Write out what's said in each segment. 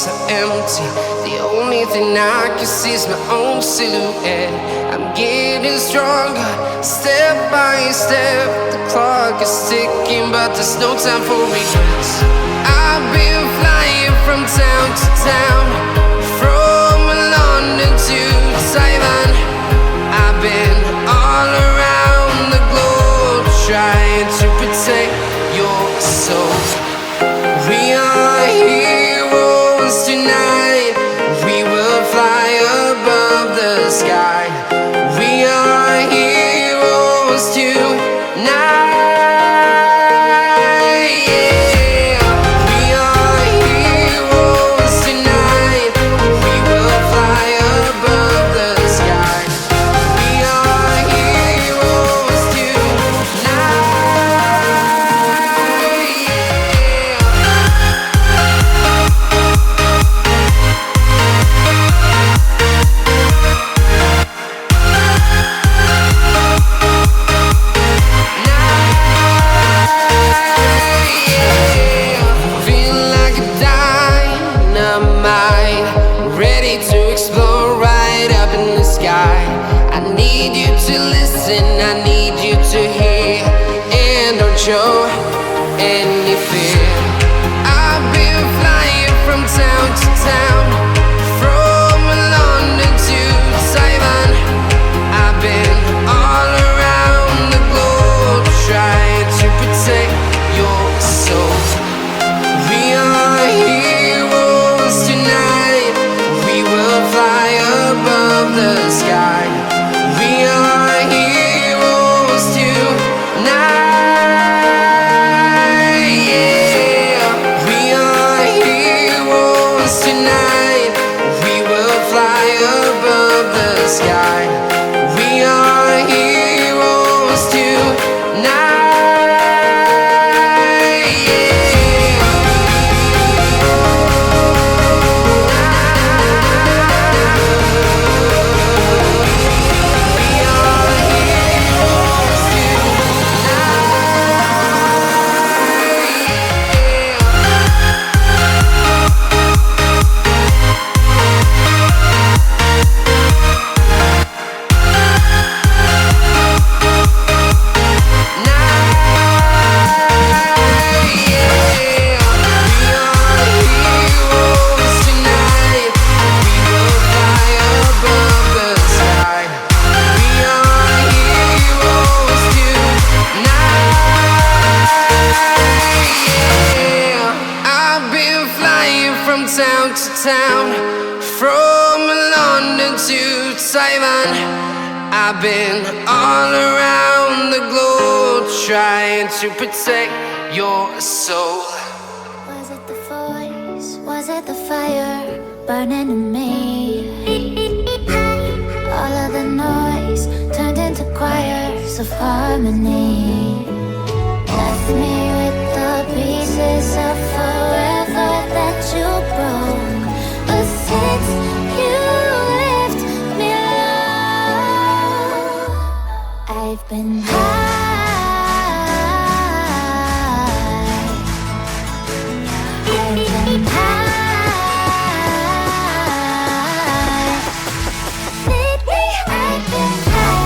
so empty. The only thing I can see is my own silhouette. I'm getting stronger, step by step. The clock is ticking, but there's no time for regrets. I've been flying from town to town, from London to Taiwan. I've been all around the globe, trying to protect your soul. We are heroes tonight. We will fly above the sky. We are heroes tonight. Yeah. We are heroes tonight. We will fly above the sky. We are heroes tonight. Feel like a dynamite, ready to explode right up in the sky. I need you to listen, I need you to hear, and don't show any fear. I've been flying from town to town, from London to Taiwan. I've been all around the globe, trying to protect your soul. We are heroes tonight. We will fly above the sky. We are heroes tonight. Yeah. We are heroes tonight. We will fly above the sky. We are heroes tonight. I've been flying from town to town, from London to Taiwan. I've been all around the globe, trying to protect your soul. Was it the voice? Was it the fire burning in me? All of the noise turned into choirs of harmony. Left me with the pieces of forever that you broke. But since you left me alone, I've been high. I've been high. Lately I've been high.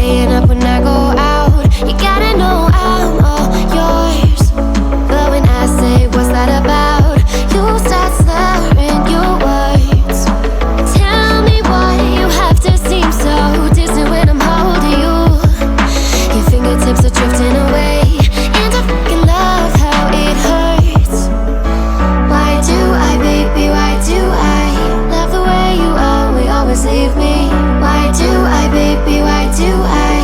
staying up when I go out. You gotta know I'm all yours. But when I say what's that about, you start slurring your words. Tell me why you have to seem so distant when I'm holding you. Your fingertips are drifting away, and I fucking love how it hurts. Why do I, baby, why do I love the way you always leave me? Why do I, baby, why do I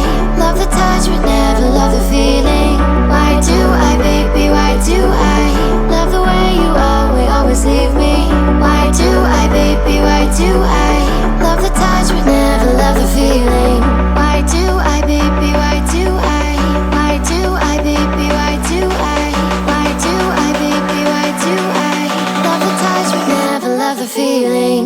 love the touch but never love the feeling? Why do I, baby, why do I love the way you always leave me? Why do I, baby, why do I love the touch but never love the feeling? Why do I, baby, why do I? Why do I, baby, why do I? Why do I, baby, why do I love the touch but never love the feeling?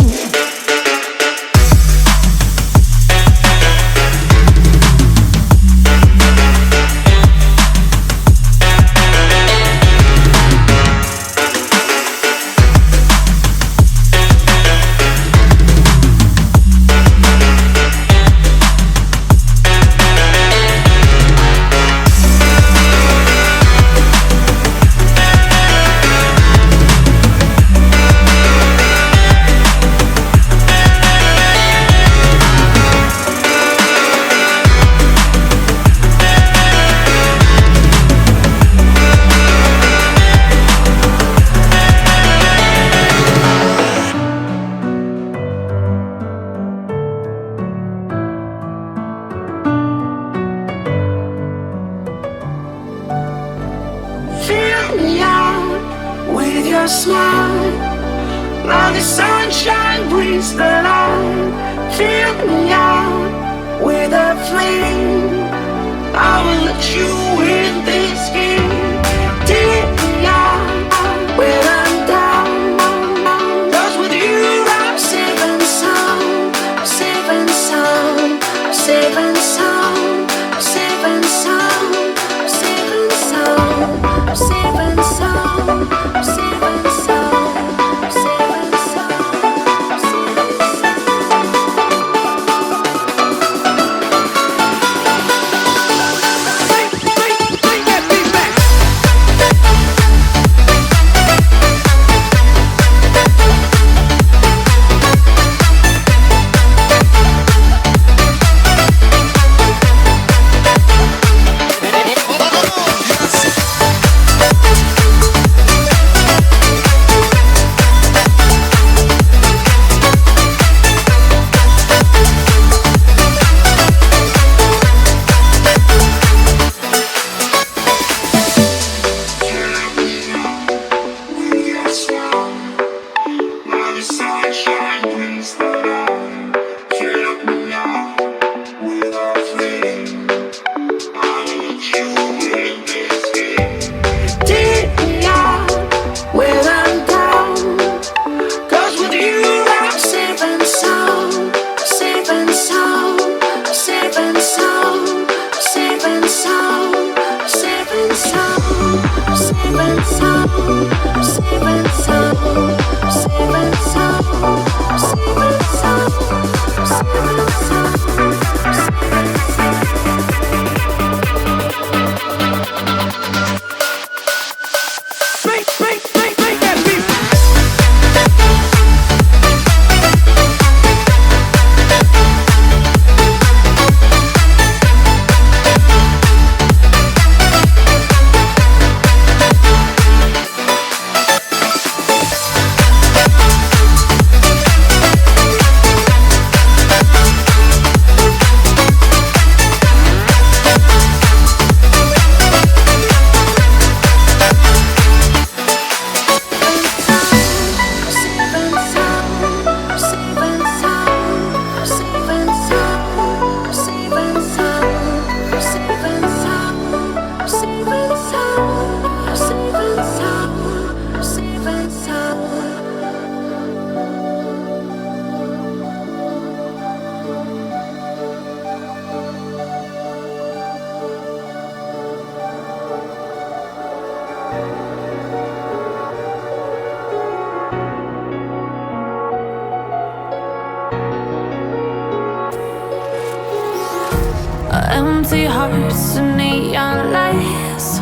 Empty hearts and neon lights,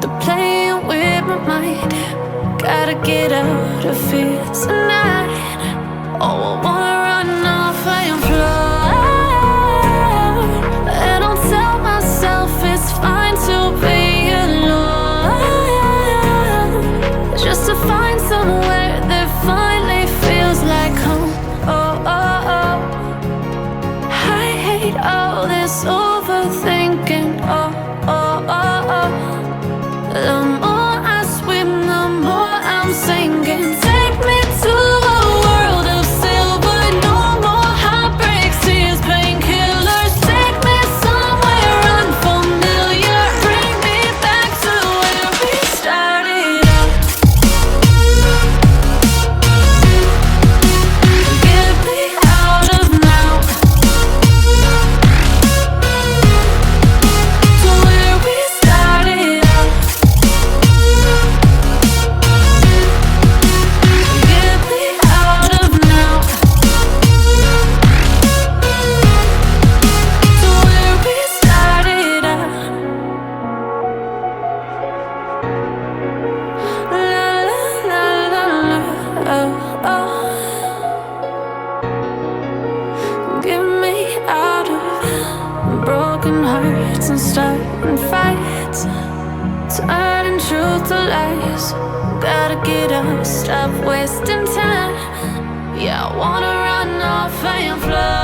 they're playing with my mind. Gotta get out of here tonight. Oh, I wanna run off and fly. And I'll tell myself it's fine to be alone, just to find somewhere that finally feels like home. Oh, oh, oh. I hate all this overthinking. Oh, oh, oh, oh. The more I swim, the more I'm sinking. Take me to a world of silver. No more heartbreaks, tears, painkillers. Take me somewhere unfamiliar. Bring me back to where we started out. Get me out of now, to where we started out. Get me out of now, to where we started out. La la la la la, oh, oh. Get me out of broken hearts and starting fights, turning truth to lies. Gotta get up, stop wasting time. Yeah, I wanna run off and fly.